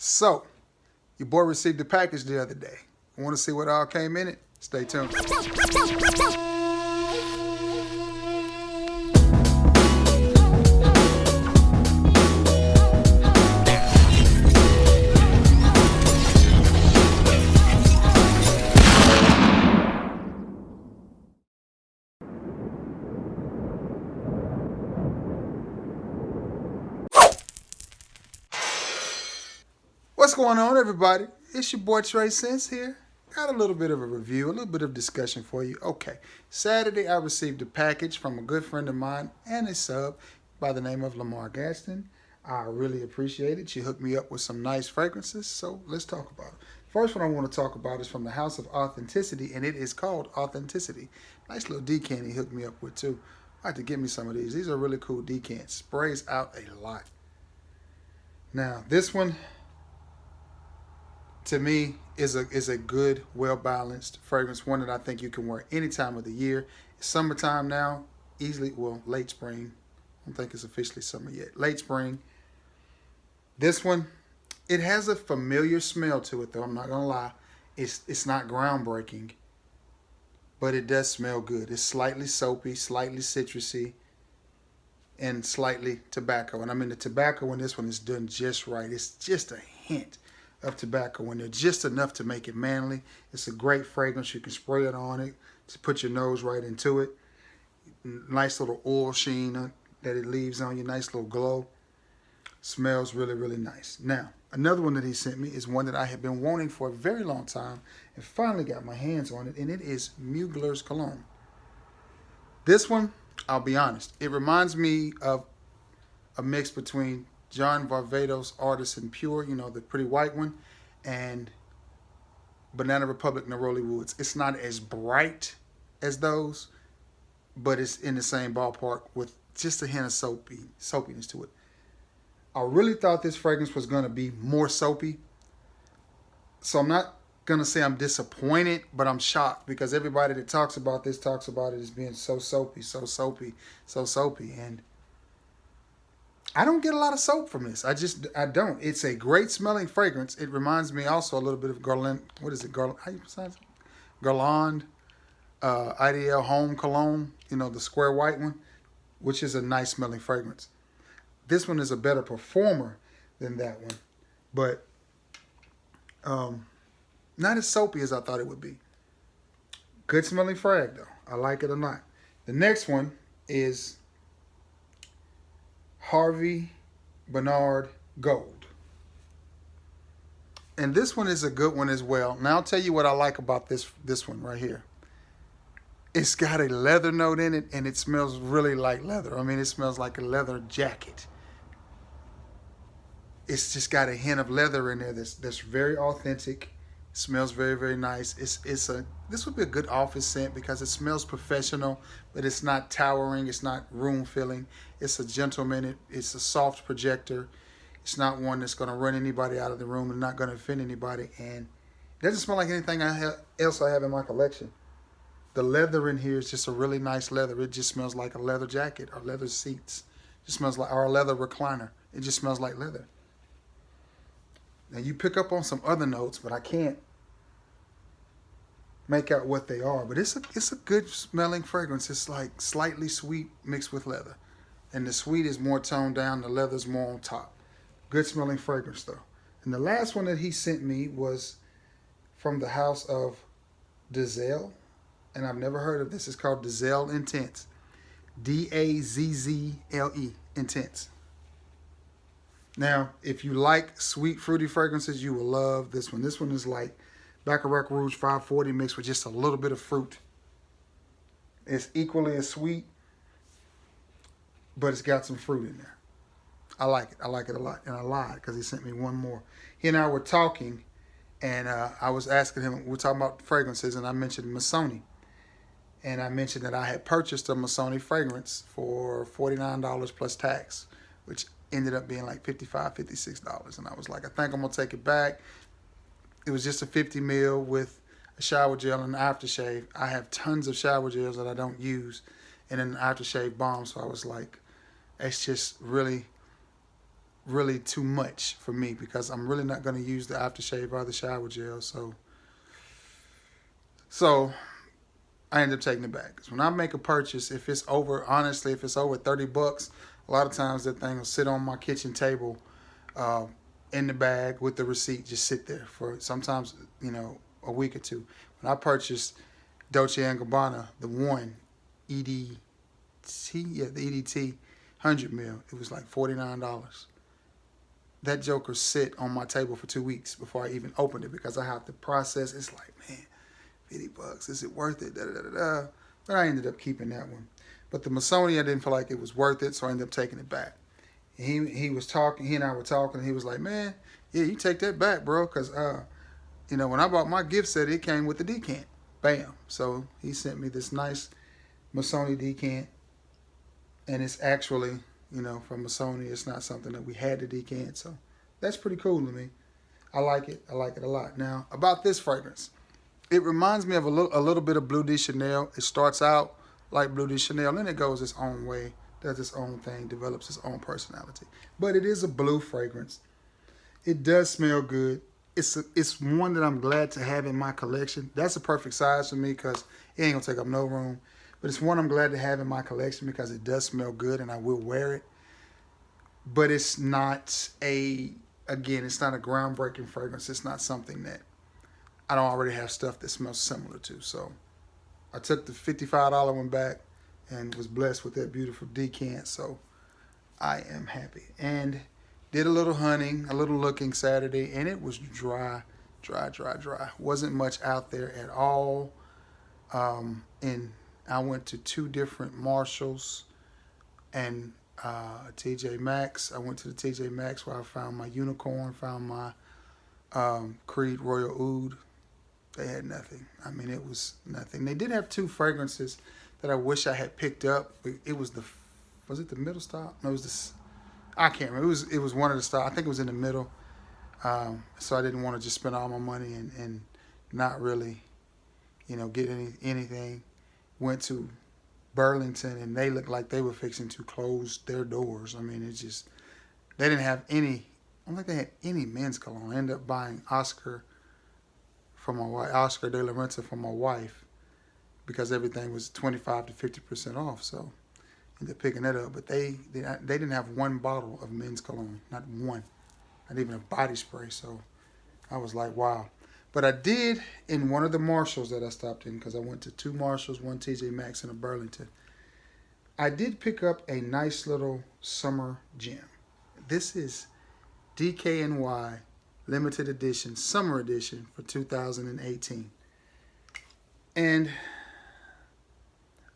So, your boy received a package the other day. Want to see what all came in it? Stay tuned. What's going on, everybody? It's your boy Trey Sense here. Got a little bit of a review, a little bit of discussion for you. Okay, Saturday I received a package from a good friend of mine and a sub by the name of Lamar Gaston. I really appreciate it. She hooked me up with some nice fragrances, so let's talk about it. First one I want to talk about is from the House of Authenticity, and it is called Authenticity. Nice little decant he hooked me up with too. I have to get me some of these. These are really cool decants. Sprays out a lot. Now, this one to me is a good, well balanced fragrance. One that I think you can wear any time of the year. It's summertime now, easily. Well, late spring. I don't think it's officially summer yet. Late spring. This one, it has a familiar smell to it, though. I'm not gonna lie. It's not groundbreaking, but it does smell good. It's slightly soapy, slightly citrusy, and slightly tobacco. And I mean, the tobacco in this one is done just right. It's just a hint of tobacco in there, just enough to make it manly. It's a great fragrance. You can spray it on it to put your nose right into it. Nice little oil sheen that it leaves on you. Nice little glow. Smells really, really nice. Now, another one that he sent me is one that I have been wanting for a very long time and finally got my hands on it, and it is Mugler's Cologne. This one, I'll be honest, it reminds me of a mix between John Varvatos Artisan Pure, you know, the pretty white one, and Banana Republic Neroli Woods. It's not as bright as those, but it's in the same ballpark with just a hint of soapiness to it. I really thought this fragrance was going to be more soapy, so I'm not going to say I'm disappointed, but I'm shocked because everybody that talks about this talks about it as being so soapy, so soapy, so soapy, and I don't get a lot of soap from this. I don't. It's a great smelling fragrance. It reminds me also a little bit of Guerlain. What is it? Guerlain? How you pronounce it? Guerlain, IDL Home Cologne. You know, the square white one, which is a nice smelling fragrance. This one is a better performer than that one, but not as soapy as I thought it would be. Good smelling frag though. I like it a lot. The next one is Harvey Bernard Gold. And this one is a good one as well. Now I'll tell you what I like about this one right here. It's got a leather note in it, and it smells really like leather. I mean, it smells like a leather jacket. It's just got a hint of leather in there that's very authentic. It smells very, very nice. This would be a good office scent because it smells professional, but it's not towering. It's not room filling. It's a gentleman. It's a soft projector. It's not one that's going to run anybody out of the room and not going to offend anybody. And it doesn't smell like anything else I have in my collection. The leather in here is just a really nice leather. It just smells like a leather jacket or leather seats. It just smells like, or a leather recliner. It just smells like leather. Now you pick up on some other notes, but I can't make out what they are. But it's a good smelling fragrance. It's like slightly sweet mixed with leather. And the sweet is more toned down, the leather's more on top. Good smelling fragrance though. And the last one that he sent me was from the House of Dazzle. And I've never heard of this. It's called Dazzle Intense. Dazzle Intense. Now, if you like sweet, fruity fragrances, you will love this one. This one is like Baccarat Rouge 540 mixed with just a little bit of fruit. It's equally as sweet, but it's got some fruit in there. I like it. I like it a lot. And I lied because he sent me one more. He and I were talking, and I was asking him, we're talking about fragrances, and I mentioned Missoni. And I mentioned that I had purchased a Missoni fragrance for $49 plus tax, which ended up being like $55, $56. And I was like, I think I'm going to take it back. It was just a 50 ml with a shower gel and an aftershave. I have tons of shower gels that I don't use and an aftershave balm. So I was like, it's just really really too much for me because I'm really not going to use the aftershave or the shower gel. So I end up taking it back. 'Cause when I make a purchase, if it's over, honestly, if it's over $30, a lot of times that thing will sit on my kitchen table uh, in the bag with the receipt, just sit there for sometimes, a week or two. When I purchased Dolce & Gabbana, the one EDT, the EDT 100 mil, it was like $49. That joker sit on my table for 2 weeks before I even opened it because I have to process. It's like, man, $50, is it worth it? Da, da, da, da. But I ended up keeping that one. But the Missoni, I didn't feel like it was worth it, so I ended up taking it back. He was talking, he and I were talking, and he was like, man, yeah, you take that back, bro, because, when I bought my gift set, it came with the decant. Bam. So he sent me this nice Missoni decant, and it's actually, from Missoni. It's not something that we had to decant, so that's pretty cool to me. I like it. I like it a lot. Now, about this fragrance. It reminds me of a little bit of Bleu de Chanel. It starts out like Bleu de Chanel, and it goes its own way, does its own thing, develops its own personality. But it is a blue fragrance. It does smell good. It's one that I'm glad to have in my collection. That's a perfect size for me because it ain't going to take up no room. But it's one I'm glad to have in my collection because it does smell good and I will wear it. But it's not it's not a groundbreaking fragrance. It's not something that I don't already have stuff that smells similar to. So I took the $55 one back and was blessed with that beautiful decant. So I am happy. And did a little hunting, a little looking Saturday, and it was dry. Wasn't much out there at all. And I went to 2 different Marshalls and TJ Maxx. I went to the TJ Maxx where I found my Unicorn, found my Creed Royal Oud. They had nothing. I mean, it was nothing. They did have 2 fragrances that I wish I had picked up. It was it the middle stop? No, it was this. I can't remember. It was one of the stop. I think it was in the middle. So I didn't want to just spend all my money and not really, get anything. Went to Burlington and they looked like they were fixing to close their doors. I mean, they didn't have any. I don't think they had any men's cologne. I ended up buying Oscar for my wife, Oscar de la Renta for my wife, because everything was 25 to 50% off. So I ended up picking that up. But they didn't have one bottle of men's cologne, not one, not even a body spray. So I was like, wow. But I did in one of the Marshalls that I stopped in, because I went to 2 Marshalls, 1 TJ Maxx, and a Burlington. I did pick up a nice little summer gem. This is DKNY Limited Edition, Summer Edition for 2018. And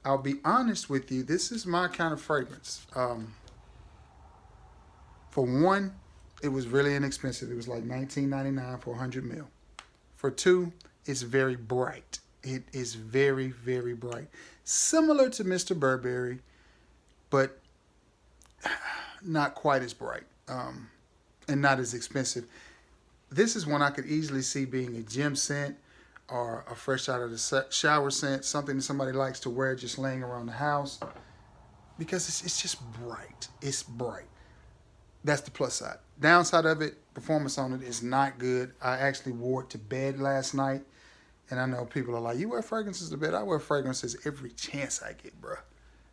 I'll be honest with you, this is my kind of fragrance. For one, it was really inexpensive. It was like $19.99 for 100 ml. For 2, it's very bright. It is very, very bright. Similar to Mr. Burberry, but not quite as bright, and not as expensive. This is one I could easily see being a gym scent or a fresh out of the shower scent, something that somebody likes to wear just laying around the house, because it's just bright. It's bright. That's the plus side. Downside of it, performance on it is not good. I actually wore it to bed last night, and I know people are like, you wear fragrances to bed? I wear fragrances every chance I get, bro.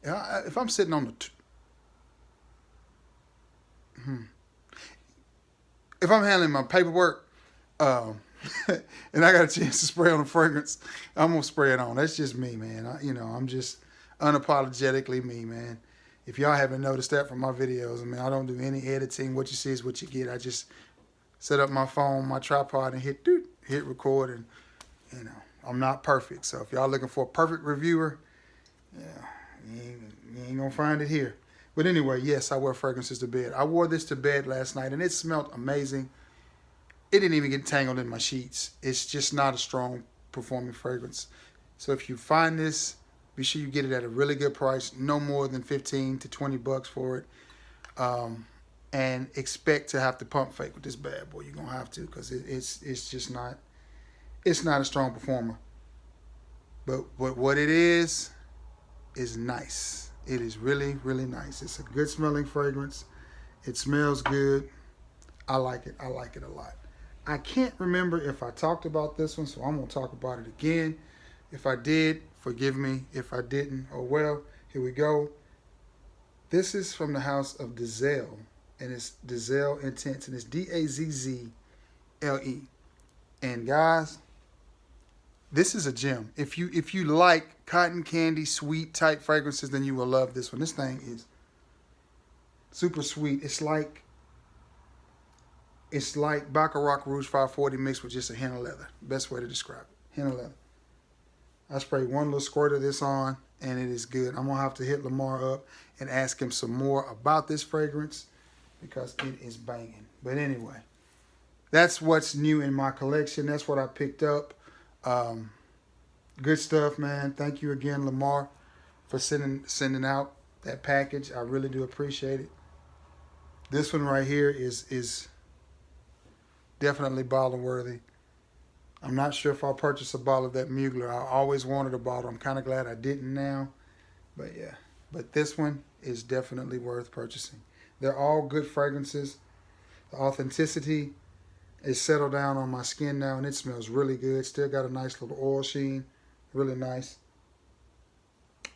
If I'm sitting on if I'm handling my paperwork, and I got a chance to spray on a fragrance, I'm gonna spray it on. That's just me, man. I'm just unapologetically me, man. If y'all haven't noticed that from my videos, I mean, I don't do any editing. What you see is what you get. I just set up my phone, my tripod, and hit record, and I'm not perfect. So if y'all looking for a perfect reviewer, you ain't gonna find it here. But anyway, yes, I wear fragrances to bed. I wore this to bed last night, and it smelled amazing. It didn't even get tangled in my sheets. It's just not a strong performing fragrance. So if you find this, be sure you get it at a really good price, no more than $15 to $20 for it, and expect to have to pump fake with this bad boy. You're gonna have to, because it's just not. It's not a strong performer. But what it is nice. It is really, really nice. It's a good smelling fragrance. It smells good. I like it. I like it a lot. I can't remember if I talked about this one, so I'm going to talk about it again. If I did, forgive me. If I didn't, oh well. Here we go. This is from the house of Dazelle, and it's Dazelle Intense, and it's Dazzle. And guys, this is a gem. If you like cotton candy, sweet type fragrances, then you will love this one. This thing is super sweet. It's like Baccarat Rouge 540 mixed with just a hint of leather. Best way to describe it. Hint of leather. I sprayed one little squirt of this on, and it is good. I'm going to have to hit Lamar up and ask him some more about this fragrance because it is banging. But anyway, that's what's new in my collection. That's what I picked up. Good stuff, man. Thank you again, Lamar, for sending out that package. I really do appreciate it. This one right here is definitely bottle worthy. I'm not sure if I'll purchase a bottle of that Mugler. I always wanted a bottle. I'm kind of glad I didn't now. But yeah. But this one is definitely worth purchasing. They're all good fragrances. The authenticity is settled down on my skin now, and it smells really good. Still got a nice little oil sheen. Really nice.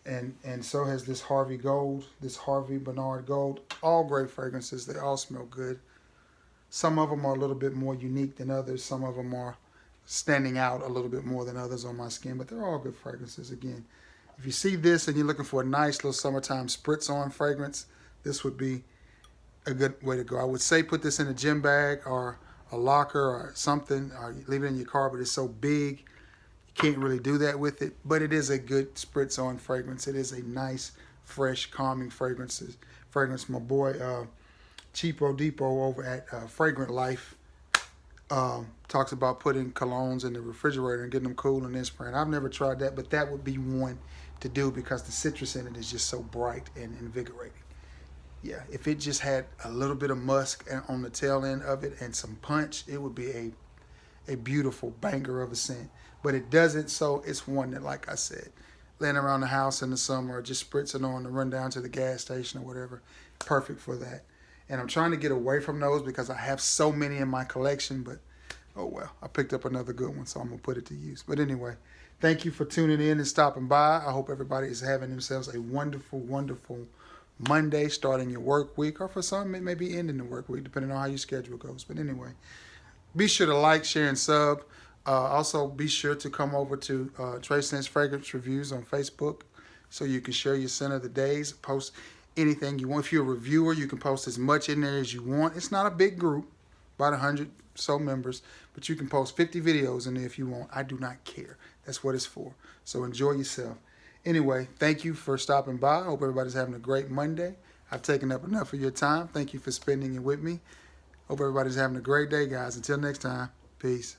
And so has this Harvey Gold, this Harvey Bernard Gold. All great fragrances. They all smell good. Some of them are a little bit more unique than others. Some of them are standing out a little bit more than others on my skin, but they're all good fragrances. Again, if you see this and you're looking for a nice little summertime spritz-on fragrance, this would be a good way to go. I would say put this in a gym bag or a locker or something, or leave it in your car, but it's so big, you can't really do that with it. But it is a good spritz-on fragrance. It is a nice, fresh, calming fragrance. My boy Cheapo Depot over at Fragrant Life talks about putting colognes in the refrigerator and getting them cool and then spraying. I've never tried that, but that would be one to do because the citrus in it is just so bright and invigorating. Yeah, if it just had a little bit of musk on the tail end of it and some punch, it would be a beautiful banger of a scent. But it doesn't, so it's one that, like I said, laying around the house in the summer or just spritzing on to run down to the gas station or whatever, perfect for that. And I'm trying to get away from those because I have so many in my collection, but oh well, I picked up another good one, so I'm going to put it to use. But anyway, thank you for tuning in and stopping by. I hope everybody is having themselves a wonderful, wonderful Monday, starting your work week, or for some, it may be ending the work week, depending on how your schedule goes. But anyway, be sure to like, share, and sub. Also, be sure to come over to Trey Scents Fragrance Reviews on Facebook so you can share your scent of the days, post anything you want. If you're a reviewer, you can post as much in there as you want. It's not a big group, about 100 so members, but you can post 50 videos in there if you want. I do not care. That's what it's for. So enjoy yourself. Anyway, thank you for stopping by. I hope everybody's having a great Monday. I've taken up enough of your time. Thank you for spending it with me. Hope everybody's having a great day, guys. Until next time, peace.